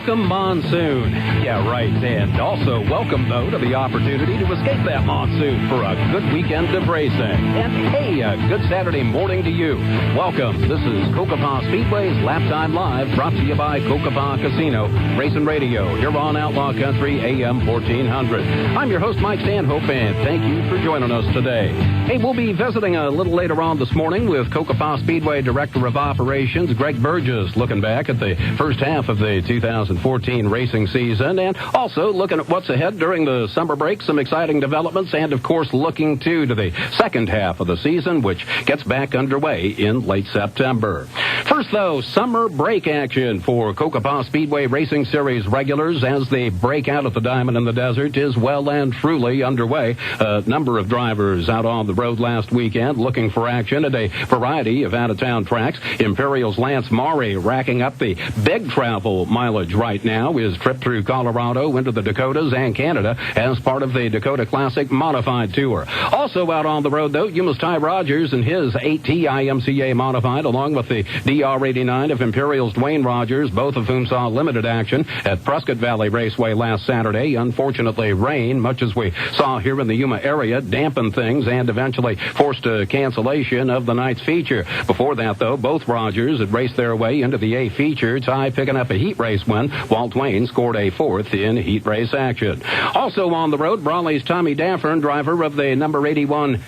welcome monsoon. Yeah, right. And also welcome, though, to the opportunity to escape that monsoon for a good weekend of racing. And, hey, a good Saturday morning to you. Welcome. This is Cocopah Speedway's Laptime Live, brought to you by Cocopah Casino, Racing Radio, here on Outlaw Country AM 1400. I'm your host, Mike Stanhope, and thank you for joining us today. Hey, we'll be visiting a little later on this morning with Cocopah Speedway Director of Operations, Greg Burgess, looking back at the first half of the 2014 racing season, and also looking at what's ahead during the summer break, some exciting developments, and, of course, looking, too, to the second half of the season, which gets back underway in late September. First, though, summer break action for Cocopah Speedway Racing Series regulars as they break out at the Diamond in the Desert is well and truly underway. A number of drivers out on the road last weekend looking for action at a variety of out-of-town tracks. Imperial's Lance Maury racking up the big travel mileage right now. His trip through Colorado into the Dakotas and Canada as part of the Dakota Classic Modified Tour. Also out on the road, though, Yuma's Ty Rogers and his 8T IMCA Modified, along with the DR89 of Imperial's Dwayne Rogers, both of whom saw limited action at Prescott Valley Raceway last Saturday. Unfortunately, rain, much as we saw here in the Yuma area, dampened things and eventually forced a cancellation of the night's feature. Before that, though, both Rogers had raced their way into the A feature, Ty picking up a heat race win, while Dwayne scored a fourth in heat race action. Also on the road, Brawley's Tommy Daffern, driver of the number 81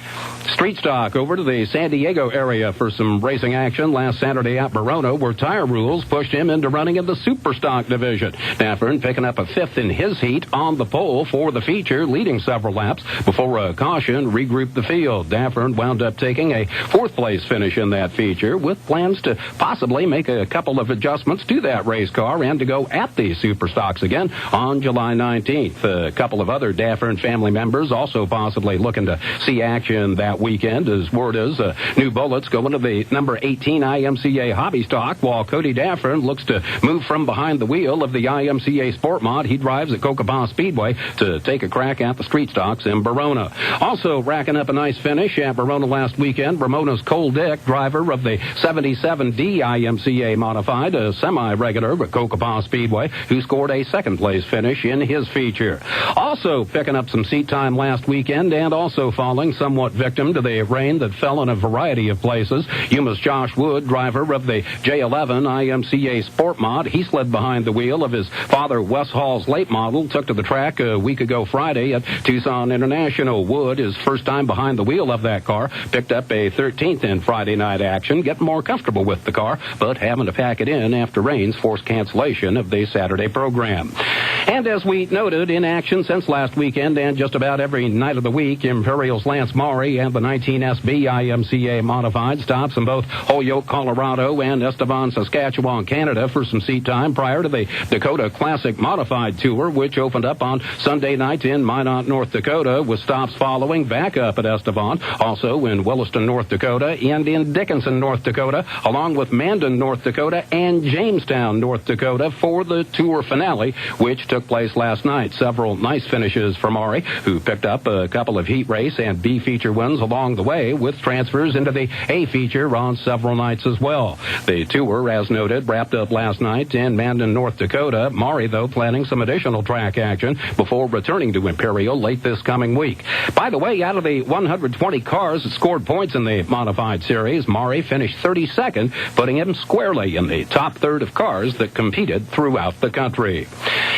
Street Stock, over to the San Diego area for some racing action last Saturday at Verona, where tire rules pushed him into running in the Super Stock division. Daffern picking up a fifth in his heat on the pole for the feature, leading several laps before a caution regrouped the field. Daffern wound up taking a fourth-place finish in that feature, with plans to possibly make a couple of adjustments to that race car and to go at the Super Stocks again on July 19th. A couple of other Daffern family members also possibly looking to see action that weekend, as word is new bullets going to the number 18 IMCA Hobby Stock, while Cody Daffern looks to move from behind the wheel of the IMCA Sport Mod he drives at Cocopah Speedway to take a crack at the Street Stocks in Verona. Also racking up a nice finish at Verona last weekend, Ramona's Cole Dick, driver of the 77D IMCA Modified, a semi-regular at Cocopah Speedway, who scored a second-place finish in his feature. Also picking up some seat time last weekend and also falling somewhat victim to the rain that fell in a variety of places, Yuma's Josh Wood, driver of the J11 IMCA Sport Mod. He slid behind the wheel of his father Wes Hall's late model, took to the track a week ago Friday at Tucson International. Wood, his first time behind the wheel of that car, picked up a 13th in Friday night action, getting more comfortable with the car, but having to pack it in after rains forced cancellation of the Saturday program. And as we noted, in action since last weekend and just about every night of the week, Imperial's Lance Maury and the 19SB IMCA Modified stops in both Holyoke, Colorado and Estevan, Saskatchewan, Canada for some seat time prior to the Dakota Classic Modified Tour, which opened up on Sunday night in Minot, North Dakota, with stops following back up at Estevan, also in Williston, North Dakota, and in Dickinson, North Dakota, along with Mandan, North Dakota, and Jamestown, North Dakota for the tour finale, which took place last night. Several nice finishes for Maury, who picked up a couple of heat race and B feature wins along the way, with transfers into the A feature on several nights as well. The tour, as noted, wrapped up last night in Mandan, North Dakota. Maury, though, planning some additional track action before returning to Imperial late this coming week. By the way, out of the 120 cars that scored points in the Modified Series, Maury finished 32nd, putting him squarely in the top third of cars that competed throughout the country.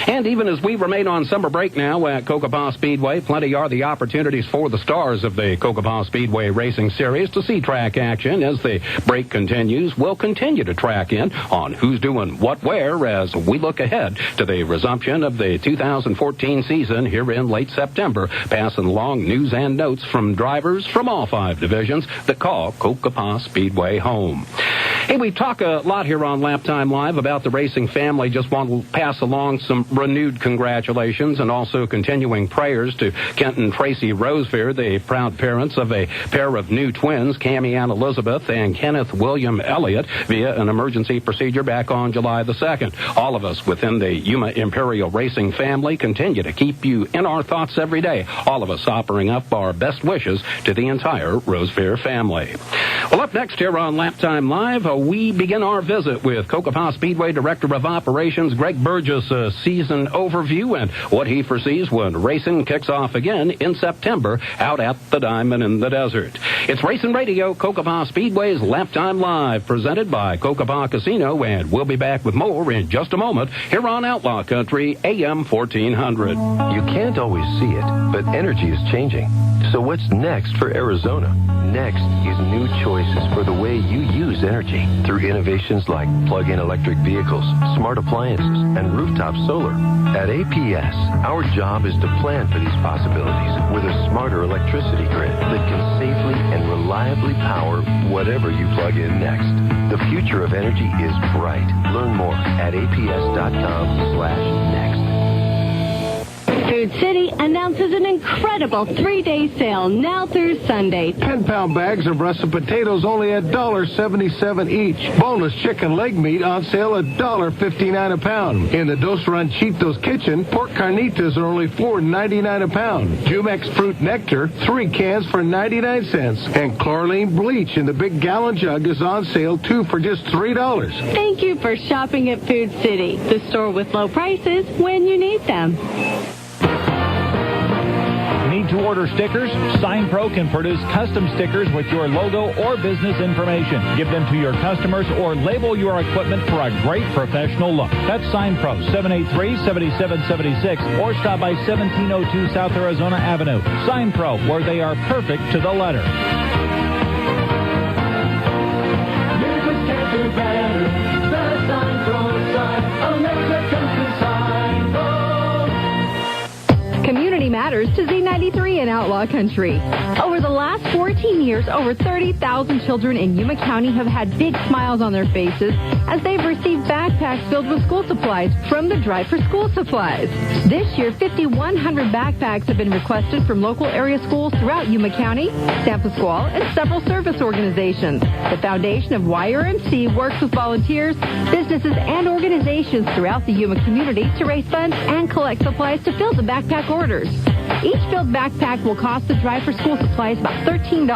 And even as we remain on summer break now at Cocopah Speedway, plenty are the opportunities for the stars of the Cocopah Speedway Racing Series to see track action as the break continues. We'll continue to track in on who's doing what where as we look ahead to the resumption of the 2014 season here in late September, passing along news and notes from drivers from all 5 divisions that call Cocopah Speedway home. Hey, we talk a lot here on Laptime Live about the racing family. Just want to pass along some renewed congratulations and also continuing prayers to Kent and Tracy Rosevear, the proud parents of a pair of new twins, Cammie Ann Elizabeth and Kenneth William Elliott, via an emergency procedure back on July the 2nd. All of us within the Yuma Imperial Racing family continue to keep you in our thoughts every day. All of us offering up our best wishes to the entire Rosefair family. Well, up next here on Laptime Live, we begin our visit with Cocopah Speedway Director of Operations Greg Burgess' season overview and what he foresees when racing kicks off again in September out at the Diamond in the Desert. It's Racing Radio, Cocopah Speedway's Laptime Live, presented by Cocopah Casino, and we'll be back with more in just a moment here on Outlaw Country AM 1400. You can't always see it, but energy is changing. So what's next for Arizona? Next is new choices for the way you use energy through innovations like plug-in electric vehicles, smart appliances, and rooftop solar. At APS, our job is to plan for these possibilities with a smarter electricity grid that can safely and reliably power whatever you plug in next. The future of energy is bright. Learn more at aps.com/next. Food City announces an incredible 3-day sale now through Sunday. 10-pound bags of russet potatoes only $1.77 each. Boneless chicken leg meat on sale $1.59 a pound. In the Dos Ranchitos kitchen, pork carnitas are only $4.99 a pound. Jumex fruit nectar, 3 cans for 99 cents. And chlorine bleach in the big gallon jug is on sale, 2 for just $3. Thank you for shopping at Food City, the store with low prices when you need them. Need to order stickers? SignPro can produce custom stickers with your logo or business information. Give them to your customers or label your equipment for a great professional look. That's SignPro, 783-7776, or stop by 1702 South Arizona Avenue. SignPro, where they are perfect to the letter. Community matters to Z93 in Outlaw Country. Over the last 14 years, over 30,000 children in Yuma County have had big smiles on their faces as they've received backpacks filled with school supplies from the Drive for School Supplies. This year, 5,100 backpacks have been requested from local area schools throughout Yuma County, San Pasqual, and several service organizations. The foundation of YRMC works with volunteers, businesses, and organizations throughout the Yuma community to raise funds and collect supplies to fill the backpack orders. Each filled backpack will cost the Drive for School Supplies about $13.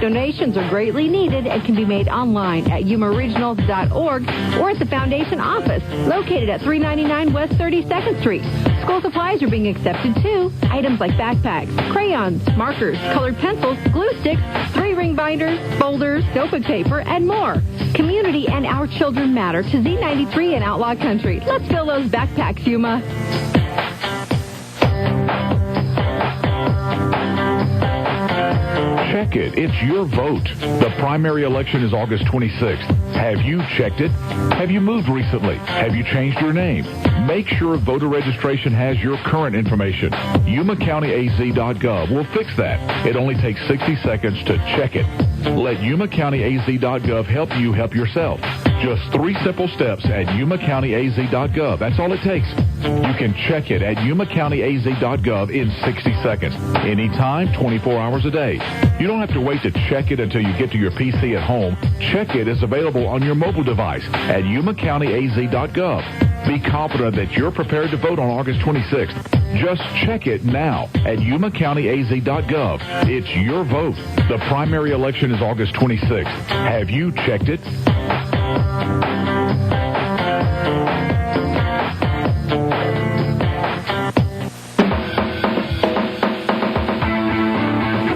Donations are greatly needed and can be made online at yumaregional.org or at the Foundation office, located at 399 West 32nd Street. School supplies are being accepted too. Items like backpacks, crayons, markers, colored pencils, glue sticks, 3-ring binders, folders, notebook paper, and more. Community and our children matter to Z93 in Outlaw Country. Let's fill those backpacks, Yuma. Check it. It's your vote. The primary election is August 26th. Have you checked it? Have you moved recently? Have you changed your name? Make sure voter registration has your current information. YumaCountyAZ.gov will fix that. It only takes 60 seconds to check it. Let YumaCountyAZ.gov help you help yourself. Just 3 simple steps at YumaCountyAZ.gov. That's all it takes. You can check it at YumaCountyAZ.gov in 60 seconds. Anytime, 24 hours a day. You don't have to wait to check it until you get to your PC at home. Check It is available on your mobile device at YumaCountyAZ.gov. Be confident that you're prepared to vote on August 26th. Just check it now at YumaCountyAZ.gov. It's your vote. The primary election is August 26th. Have you checked it?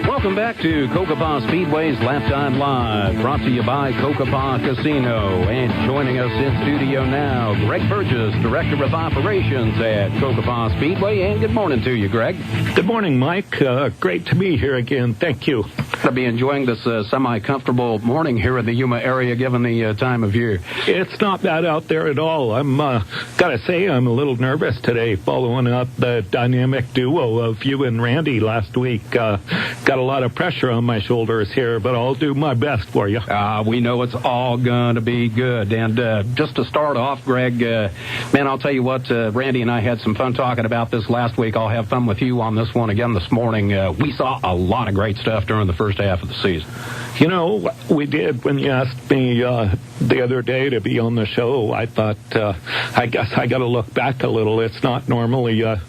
Welcome back to Cocopah Speedway's Laptime Live, brought to you by Cocopah Casino. And joining us in studio now, Greg Burgess, Director of Operations at Cocopah Speedway. And good morning to you, Greg. Good morning, Mike. Great to be here again. Thank you. to be enjoying this semi-comfortable morning here in the Yuma area, given the time of year. It's not bad out there at all. I'm gotta say I'm a little nervous today, following up the dynamic duo of you and Randy last week. Got a lot of pressure on my shoulders here, but I'll do my best for you. We know it's all going to be good. And just to start off, Greg, man, I'll tell you what, Randy and I had some fun talking about this last week. I'll have fun with you on this one again this morning. We saw a lot of great stuff during the first half of the season. You know, we did. When you asked me the other day to be on the show, I thought, I guess I got to look back a little. It's not normally a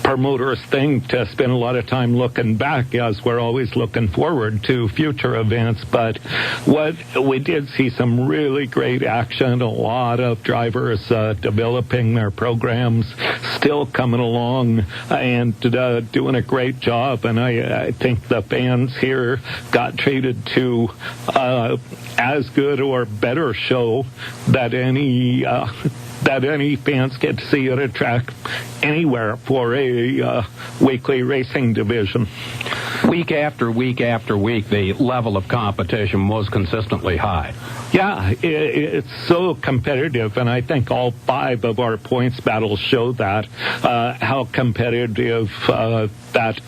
promoter's thing to spend a lot of time looking back, as we're always looking forward to future events. But what we did see some really great action, a lot of drivers developing their programs, still coming along and doing a great job. And I think the fans here got treated to as good or better show that any fans get to see at a track anywhere for a weekly racing division. Week after week after week, the level of competition was consistently high. Yeah, it's so competitive, and I think all 5 of our points battles show that, how competitive that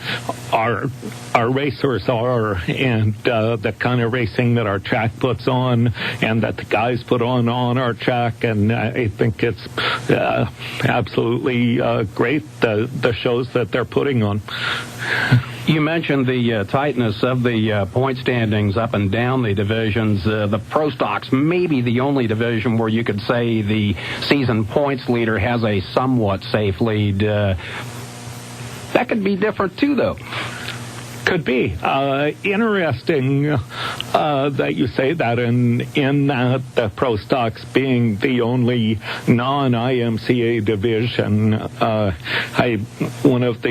our racers are, and the kind of racing that our track puts on and that the guys put on our track. And I think it's absolutely great, the shows that they're putting on. You mentioned the tightness of the point standings up and down the divisions. The Pro Stocks may be the only division where you could say the season points leader has a somewhat safe lead. That could be different, too, though. Could be. Interesting that you say that, in the Pro Stocks being the only non-IMCA division. One of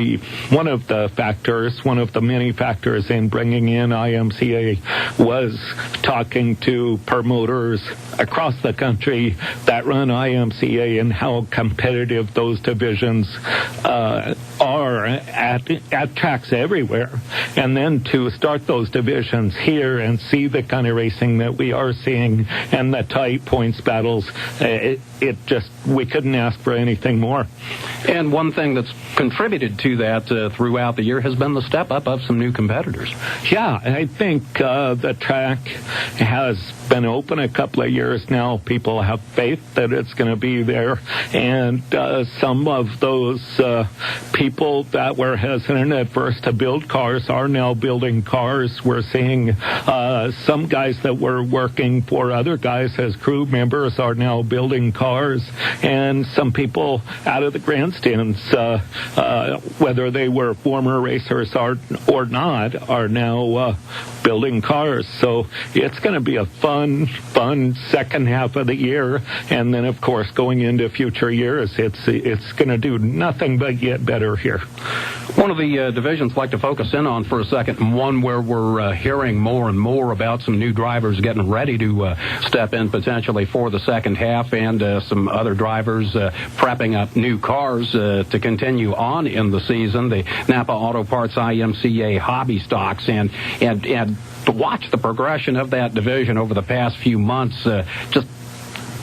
the many factors in bringing in IMCA was talking to promoters across the country that run IMCA and how competitive those divisions are at tracks everywhere. And then to start those divisions here and see the kind of racing that we are seeing and the tight points battles, we couldn't ask for anything more. And one thing that's contributed to that throughout the year has been the step up of some new competitors. Yeah, I think the track has been open a couple of years now. People have faith that it's going to be there, and some of those people that were hesitant at first to build cars are now building cars. We're seeing some guys that were working for other guys as crew members are now building cars, and some people out of the grandstands, whether they were former racers or not, are now building cars. So it's going to be a fun second half of the year, and then of course going into future years, it's going to do nothing but get better here. One of the divisions I'd like to focus in on for a second, and one where we're hearing more and more about some new drivers getting ready to step in potentially for the second half, and some other drivers prepping up new cars to continue on in the season. The Napa Auto Parts IMCA hobby stocks, and to watch the progression of that division over the past few months just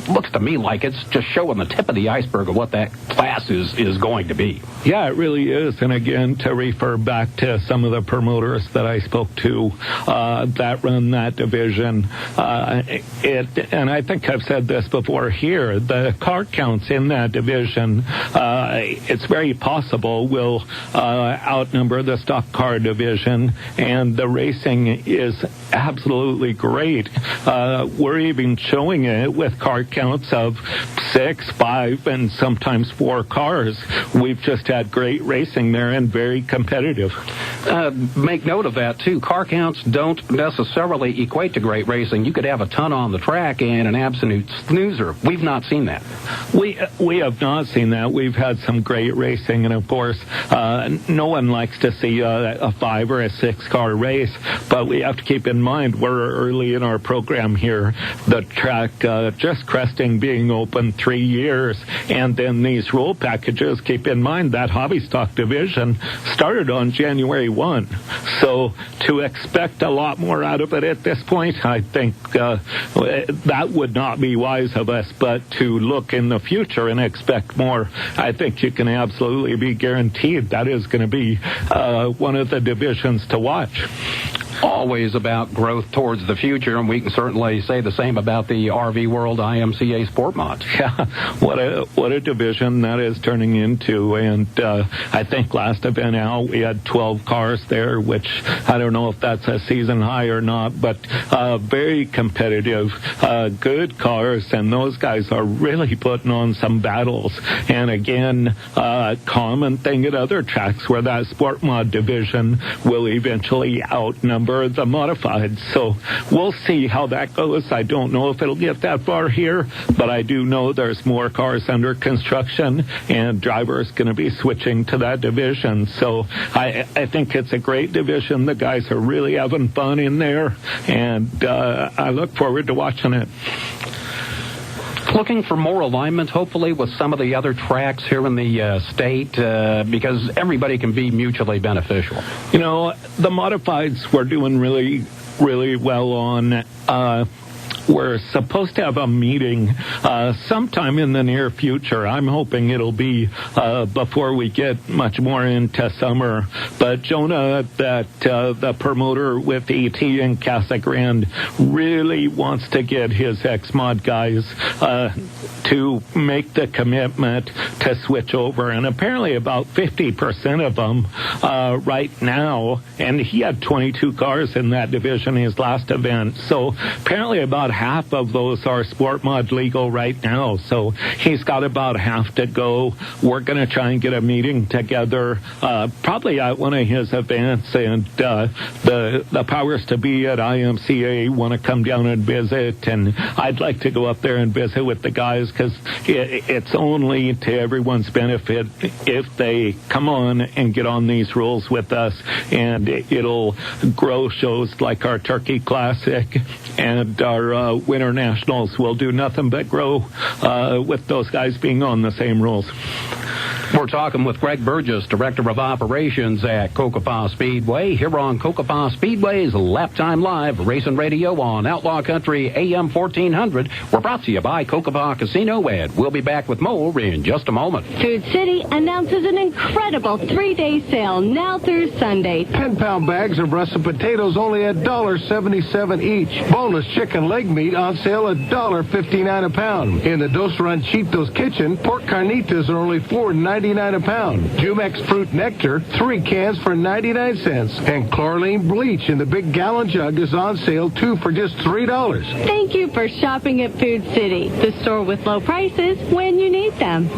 looks to me like it's just showing the tip of the iceberg of what that class is going to be. Yeah, it really is. And again, to refer back to some of the promoters that I spoke to that run that division, and I think I've said this before here, the car counts in that division, it's very possible will outnumber the stock car division, and the racing is absolutely great. We're even showing it with car counts of 6, 5, and sometimes 4 cars. We've just had great racing there and very competitive. Make note of that, too. Car counts don't necessarily equate to great racing. You could have a ton on the track and an absolute snoozer. We've not seen that. We have not seen that. We've had some great racing, and of course, no one likes to see a 5 or a 6 car race, but we have to keep in mind we're early in our program here. The track just cresting being open 3 years, and then these rule packages, keep in mind that hobby stock division started on January 1. So to expect a lot more out of it at this point, I think that would not be wise of us. But to look in the future and expect more, I think you can absolutely be guaranteed that is going to be one of the divisions to watch. Always about growth towards the future, and we can certainly say the same about the RV World IMCA Sport Mods. Yeah, what a division that is turning into. And I think last event out we had 12 cars there, which I don't know if that's a season high or not, but very competitive, good cars, and those guys are really putting on some battles. And again, common thing at other tracks where that Sport Mod division will eventually outnumber the modified. So we'll see how that goes. I don't know if it'll get that far here, but I do know there's more cars under construction and drivers going to be switching to that division. So I think it's a great division. The guys are really having fun in there, and I look forward to watching it. Looking for more alignment, hopefully, with some of the other tracks here in the state, because everybody can be mutually beneficial. You know, the modifieds we're doing really, really well on. We're supposed to have a meeting sometime in the near future. I'm hoping it'll be before we get much more into summer. But Jonah, the promoter with ET in Casa Grande, really wants to get his X-Mod guys to make the commitment to switch over. And apparently about 50% of them right now, and he had 22 cars in that division his last event. So apparently about half of those are Sport Mod legal right now. So he's got about half to go. We're going to try and get a meeting together, probably at one of his events, and the powers to be at IMCA want to come down and visit, and I'd like to go up there and visit with the guys, because it's only to everyone's benefit if they come on and get on these rules with us, and it'll grow shows like our Turkey Classic and our Winter Nationals will do nothing but grow with those guys being on the same rules. We're talking with Greg Burgess, Director of Operations at Cocopah Speedway, here on Cocopah Speedway's Laptime Live Racing Radio on Outlaw Country AM 1400. We're brought to you by Cocopah Casino, and we'll be back with more in just a moment. Food City announces an incredible 3-day sale now through Sunday. 10-pound bags of russet potatoes only $1.77 each. Boneless chicken leg meat on sale $1.59 a pound. In the Dos Ranchitos kitchen, pork carnitas are only $4.99 a pound. Jumex fruit nectar, 3 cans for 99 cents. And chlorine bleach in the big gallon jug is on sale, 2 for just $3. Thank you for shopping at Food City, the store with low prices when you need them.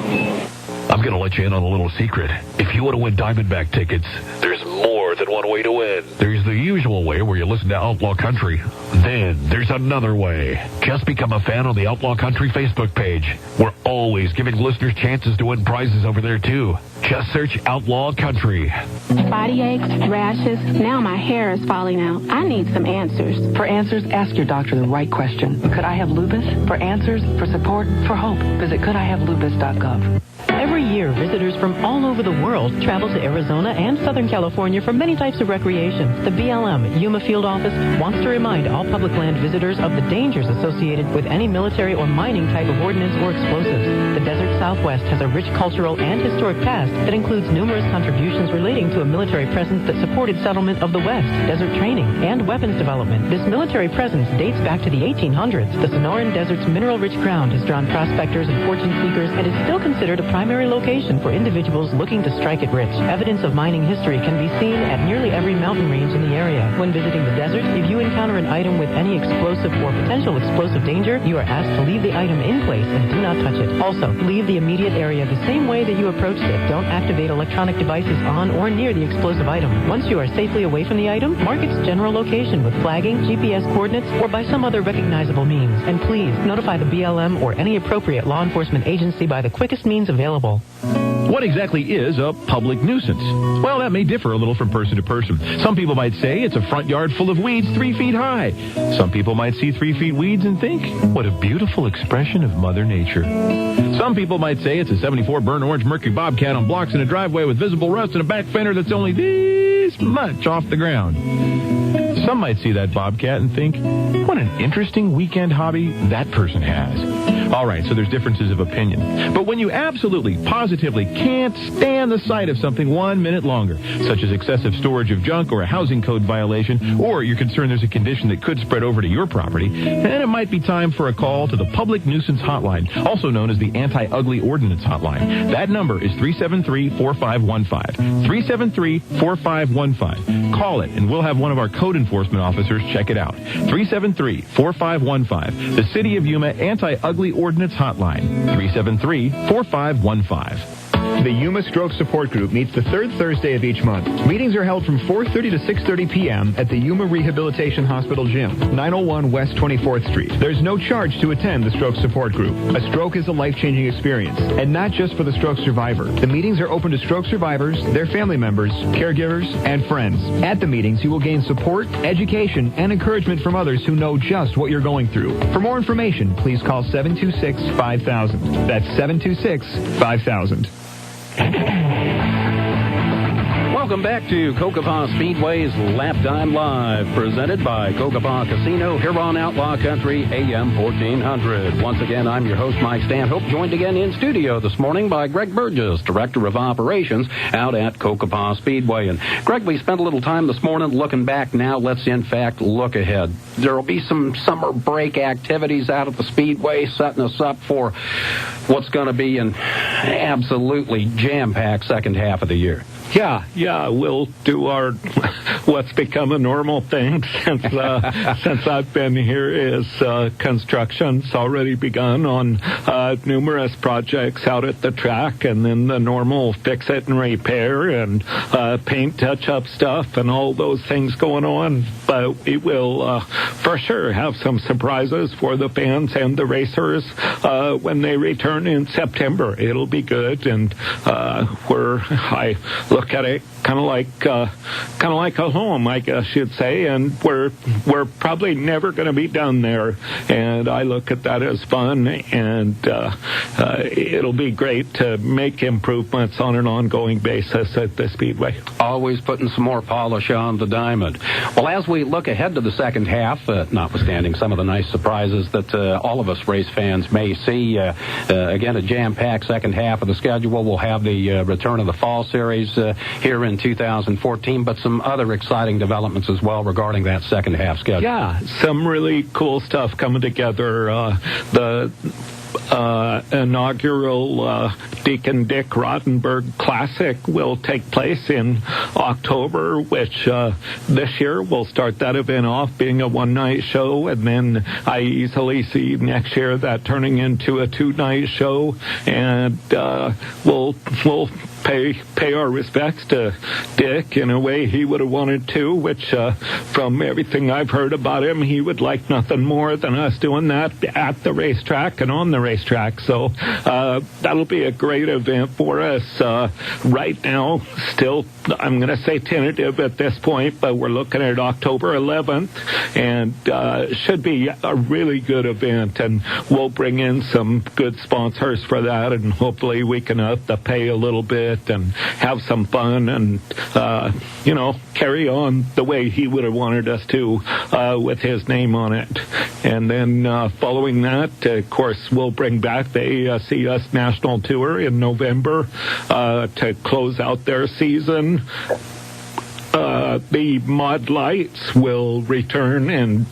I'm going to let you in on a little secret. If you want to win Diamondback tickets, there's more than one way to win. There's the usual way where you listen to Outlaw Country. Then there's another way. Just become a fan on the Outlaw Country Facebook page. We're always giving listeners chances to win prizes over there, too. Just search Outlaw Country. Body aches, rashes, now my hair is falling out. I need some answers. For answers, ask your doctor the right question. Could I have lupus? For answers, for support, for hope, visit couldihavelupus.gov. Every year, visitors from all over the world travel to Arizona and Southern California for many types of recreation. The BLM Yuma Field Office wants to remind all public land visitors of the dangers associated with any military or mining type of ordnance or explosives. The desert Southwest has a rich cultural and historic past that includes numerous contributions relating to a military presence that supported settlement of the West, desert training, and weapons development. This military presence dates back to the 1800s. The Sonoran Desert's mineral-rich ground has drawn prospectors and fortune seekers and is still considered a primary location for individuals looking to strike it rich. Evidence of mining history can be seen at nearly every mountain range in the area. When visiting the desert, if you encounter an item with any explosive or potential explosive danger, you are asked to leave the item in place and do not touch it. Also, leave the immediate area the same way that you approached it. Don't activate electronic devices on or near the explosive item. Once you are safely away from the item, mark its general location with flagging, GPS coordinates, or by some other recognizable means. And please, notify the BLM or any appropriate law enforcement agency by the quickest means available. What What exactly is a public nuisance? Well, that may differ a little from person to person. Some people might say it's a front yard full of weeds 3 feet high. Some people might see 3 feet weeds and think, what a beautiful expression of Mother Nature. Some people might say it's a 74 burnt orange Mercury Bobcat on blocks in a driveway with visible rust and a back fender that's only this much off the ground. Some might see that Bobcat and think, what an interesting weekend hobby that person has. All right, so there's differences of opinion. But when you absolutely, positively can't stand the sight of something 1 minute longer, such as excessive storage of junk or a housing code violation, or you're concerned there's a condition that could spread over to your property, then it might be time for a call to the Public Nuisance Hotline, also known as the Anti-Ugly Ordinance Hotline. That number is 373-4515. 373-4515. Call it, and we'll have one of our code enforcement officers check it out. 373-4515. The City of Yuma Anti-Ugly Ordinance Hotline. 373-4515. The Yuma Stroke Support Group meets the third Thursday of each month. Meetings are held from 4:30 to 6:30 p.m. at the Yuma Rehabilitation Hospital Gym, 901 West 24th Street. There's no charge to attend the Stroke Support Group. A stroke is a life-changing experience, and not just for the stroke survivor. The meetings are open to stroke survivors, their family members, caregivers, and friends. At the meetings, you will gain support, education, and encouragement from others who know just what you're going through. For more information, please call 726-5000. That's 726-5000. Welcome back to Cocopah Speedway's Laptime Live, presented by Cocopah Casino here on Outlaw Country AM 1400. Once again, I'm your host, Mike Stanhope, joined again in studio this morning by Greg Burgess, Director of Operations out at Cocopah Speedway. And Greg, we spent a little time this morning looking back. Now let's, in fact, look ahead. There will be some summer break activities out at the Speedway, setting us up for what's going to be an absolutely jam-packed second half of the year. Yeah, we'll do our what's become a normal thing since I've been here is construction's already begun on numerous projects out at the track, and then the normal fix it and repair and paint touch-up stuff and all those things going on. But we will for sure have some surprises for the fans and the racers when they return in September. It'll be good, and I look at it kind of like a home, I guess you'd say, and we're probably never going to be done there, and I look at that as fun, and it'll be great to make improvements on an ongoing basis at the Speedway. Always putting some more polish on the diamond. Well, as we look ahead to the second half, notwithstanding some of the nice surprises that all of us race fans may see, again, a jam-packed second half of the schedule. We'll have the return of the Fall Series here in 2014, but some other exciting developments as well regarding that second half schedule. Yeah, some really cool stuff coming together. The inaugural Deacon Dick Rottenberg Classic will take place in October, which this year we'll start that event off being a one-night show, and then I easily see next year that turning into a two-night show, and we'll pay our respects to Dick in a way he would have wanted to, which from everything I've heard about him, he would like nothing more than us doing that at the racetrack and on the racetrack. So that'll be a great event for us. Right now, still, I'm going to say tentative at this point, but we're looking at October 11th, and should be a really good event, and we'll bring in some good sponsors for that, and hopefully we can up the pay a little bit and have some fun and, carry on the way he would have wanted us to with his name on it. And then following that, of course, we'll bring back the ACS National Tour in November to close out their season. The Mod Lights will return and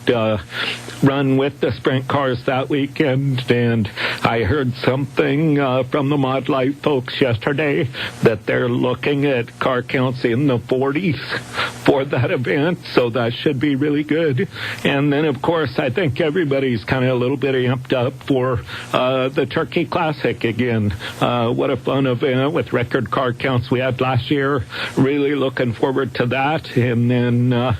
run with the sprint cars that weekend, and I heard something from the Mod Light folks yesterday that they're looking at car counts in the 40s for that event, so that should be really good. And then, of course, I think everybody's kind of a little bit amped up for the Turkey Classic again. What a fun event with record car counts we had last year. Really looking forward to that. that, and then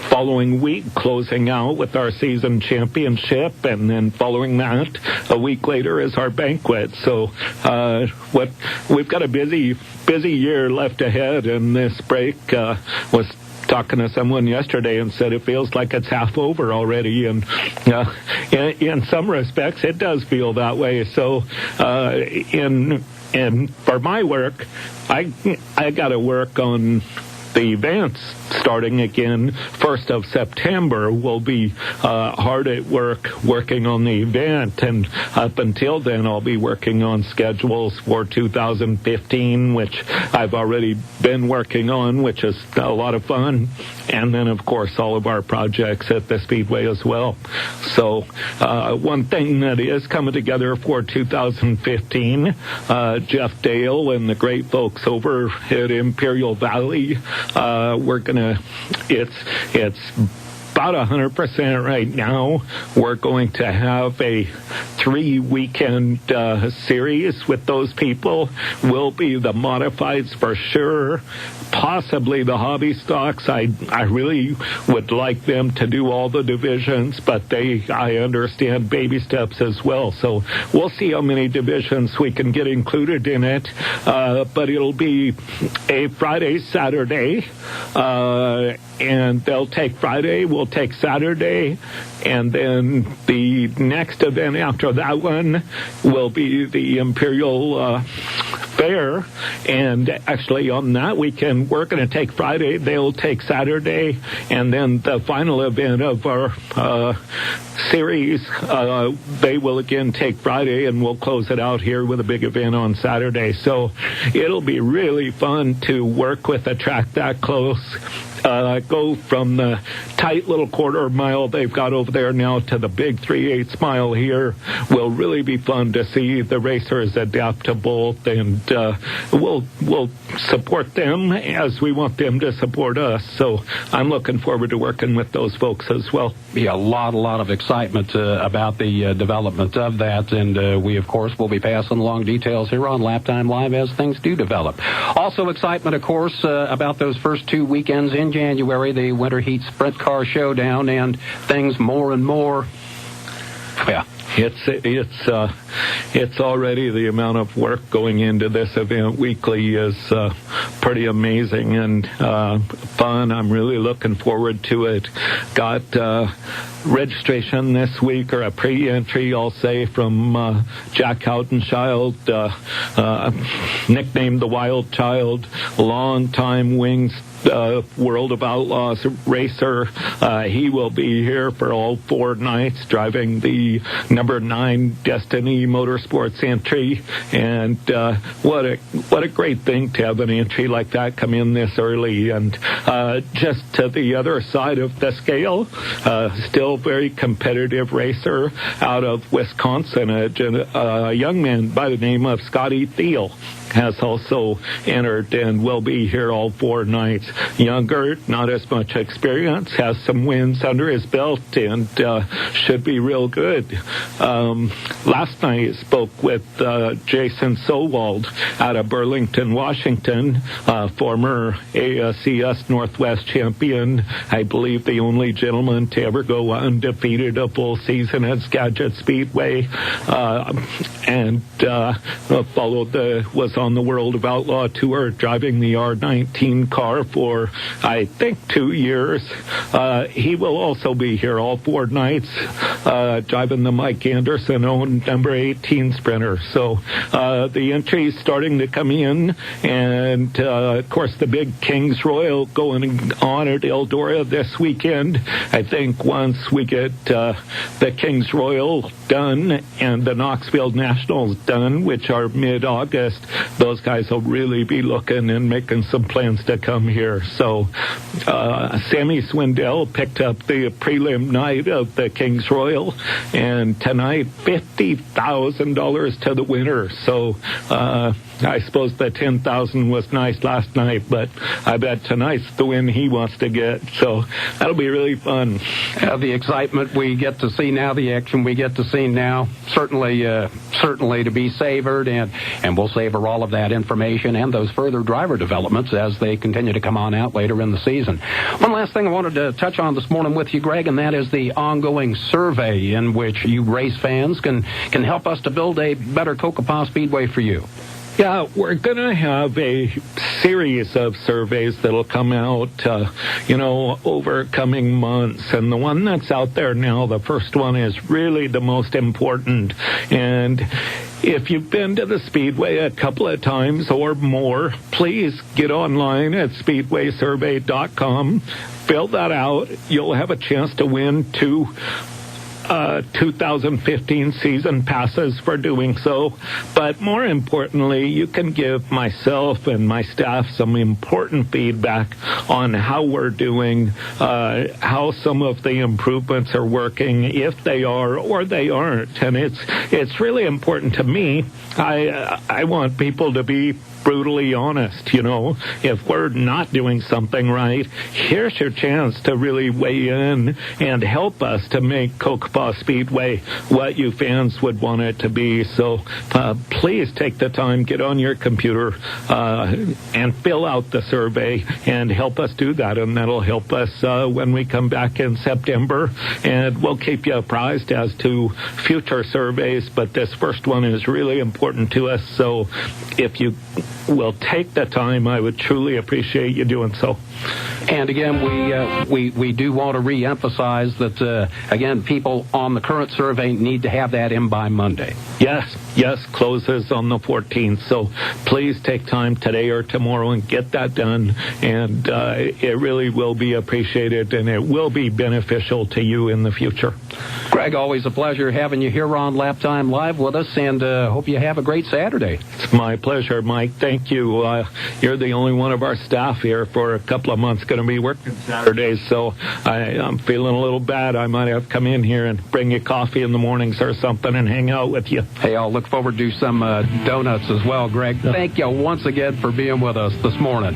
following week closing out with our season championship, and then following that a week later is our banquet. So we've got a busy year left ahead, and this break was talking to someone yesterday and said it feels like it's half over already, and in some respects it does feel that way. So for my work, I got to work on the events starting again 1st of September. We'll be hard at work working on the event, and up until then I'll be working on schedules for 2015, which I've already been working on, which is a lot of fun, and then of course all of our projects at the Speedway as well. So one thing that is coming together for 2015, Jeff Dale and the great folks over at Imperial Valley, it's about 100% right now. We're going to have a 3-weekend series with those people. Will be the modifieds for sure, possibly the hobby stocks. I really would like them to do all the divisions, but I understand baby steps as well. So we'll see how many divisions we can get included in it. But it'll be a Friday, Saturday, and they'll take Friday, we'll take Saturday, and then the next event after that one will be the Imperial Fair. And actually on that weekend, we're going to take Friday, they'll take Saturday, and then the final event of our series, they will again take Friday, and we'll close it out here with a big event on Saturday. So it'll be really fun to work with a track that close. Go from the tight little quarter mile they've got over there now to the big 3/8 mile here. Will really be fun to see the racers adapt to both, and we'll support them as we want them to support us. So I'm looking forward to working with those folks as well. Yeah, a lot of excitement about the development of that, and we of course will be passing along details here on Laptime Live as things do develop. Also excitement, of course, about those first 2 weekends in January, the Winter Heat Sprint Car Showdown, and things more and more. Yeah. It's already the amount of work going into this event weekly is pretty amazing and fun. I'm really looking forward to it. Got registration this week, or a pre-entry, I'll say, from Jack Houdenchild, nicknamed the Wild Child, long-time Wings World of Outlaws racer. He will be here for all 4 nights driving the number 9 Destiny Motorsports entry, and what a great thing to have an entry like that come in this early. And just to the other side of the scale, still very competitive racer out of Wisconsin, a young man by the name of Scotty Thiel has also entered and will be here all 4 nights. Younger, not as much experience, has some wins under his belt, and should be real good. Last night I spoke with Jason Sowald out of Burlington, Washington, former ASCS Northwest champion, I believe the only gentleman to ever go undefeated a full season at Skagit Speedway, and was on the World of Outlaw Tour driving the R19 car for, I think, 2 years. He will also be here all 4 nights driving the Mike Anderson-owned number 18 Sprinter. So the entries starting to come in, and of course the big Kings Royal going on at Eldora this weekend. I think once we get the Kings Royal done and the Knoxville Nationals done, which are mid-August, those guys will really be looking and making some plans to come here. So Sammy Swindell picked up the prelim night of the Kings Royal, and tonight $50,000 to the winner. So I suppose the 10,000 was nice last night, but I bet tonight's the win he wants to get. So that'll be really fun. The excitement we get to see now, the action we get to see now, certainly to be savored, and we'll savor all of that information and those further driver developments as they continue to come on out later in the season. One last thing I wanted to touch on this morning with you, Greg, and that is the ongoing survey in which you race fans can help us to build a better Cocopah Speedway for you. Yeah, we're going to have a series of surveys that'll come out, over coming months. And the one that's out there now, the first one, is really the most important. And if you've been to the Speedway a couple of times or more, please get online at speedwaysurvey.com. Fill that out. You'll have a chance to win 2015 season passes for doing so. But more importantly, you can give myself and my staff some important feedback on how we're doing, how some of the improvements are working, if they are or they aren't. And it's really important to me. I want people to be brutally honest. If we're not doing something right, here's your chance to really weigh in and help us to make Cocopah Speedway what you fans would want it to be. So please take the time, get on your computer and fill out the survey and help us do that. And that'll help us when we come back in September, and we'll keep you apprised as to future surveys. But this first one is really important to us. So if you will take the time, I would truly appreciate you doing so. And again, we do want to reemphasize that, again, people on the current survey need to have that in by Monday. Yes, closes on the 14th. So please take time today or tomorrow and get that done. And it really will be appreciated, and it will be beneficial to you in the future. Greg, always a pleasure having you here on Laptime Live with us, and hope you have a great Saturday. It's my pleasure, Mike. Thank you. You're the only one of our staff here for a couple of months going to be working Saturdays, so I'm feeling a little bad. I might have to come in here and bring you coffee in the mornings or something and hang out with you. Hey, I'll look forward to some donuts as well, Greg. Thank you once again for being with us this morning.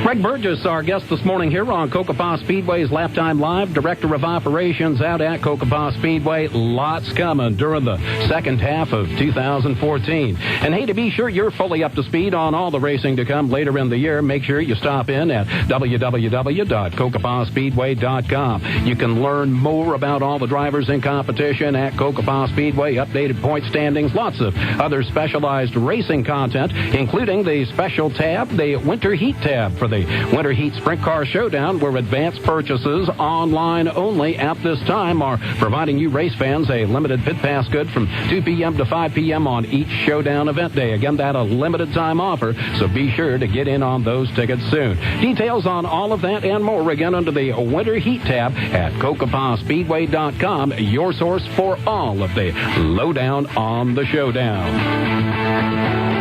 Greg Burgess, our guest this morning here on Cocopah Speedway's Laptime Live, Director of Operations out at Cocopah Speedway. Lots coming during the second half of 2014. And hey, to be sure you're fully up to speed on all the racing to come later in the year, make sure you stop in at www.cocopahspeedway.com. You can learn more about all the drivers in competition at Cocopah Speedway, updated point standings, lots of other specialized racing content, including the special tab, the Winter Heat tab for the Winter Heat Sprint Car Showdown, where advanced purchases online only at this time are providing you race fans a limited pit pass good from 2 p.m. to 5 p.m. on each Showdown event day. Again, that a limited time offer, so be sure to get in on those tickets soon. Details on all of that and more, again, under the Winter Heat tab at CocopahSpeedway.com, your source for all of the lowdown on the Showdown.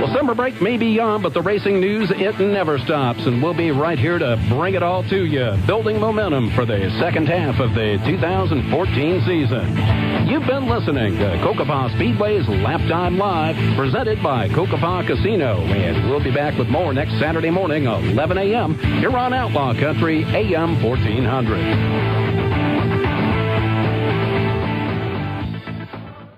Well, summer break may be on, but the racing news, it never stops, and we'll be right here to bring it all to you, building momentum for the second half of the 2014 season. You've been listening to Cocopah Speedway's Laptime Live, presented by Cocopah Casino, and we'll be back with more next Saturday morning, 11 a.m., here on Outlaw Country AM 1400.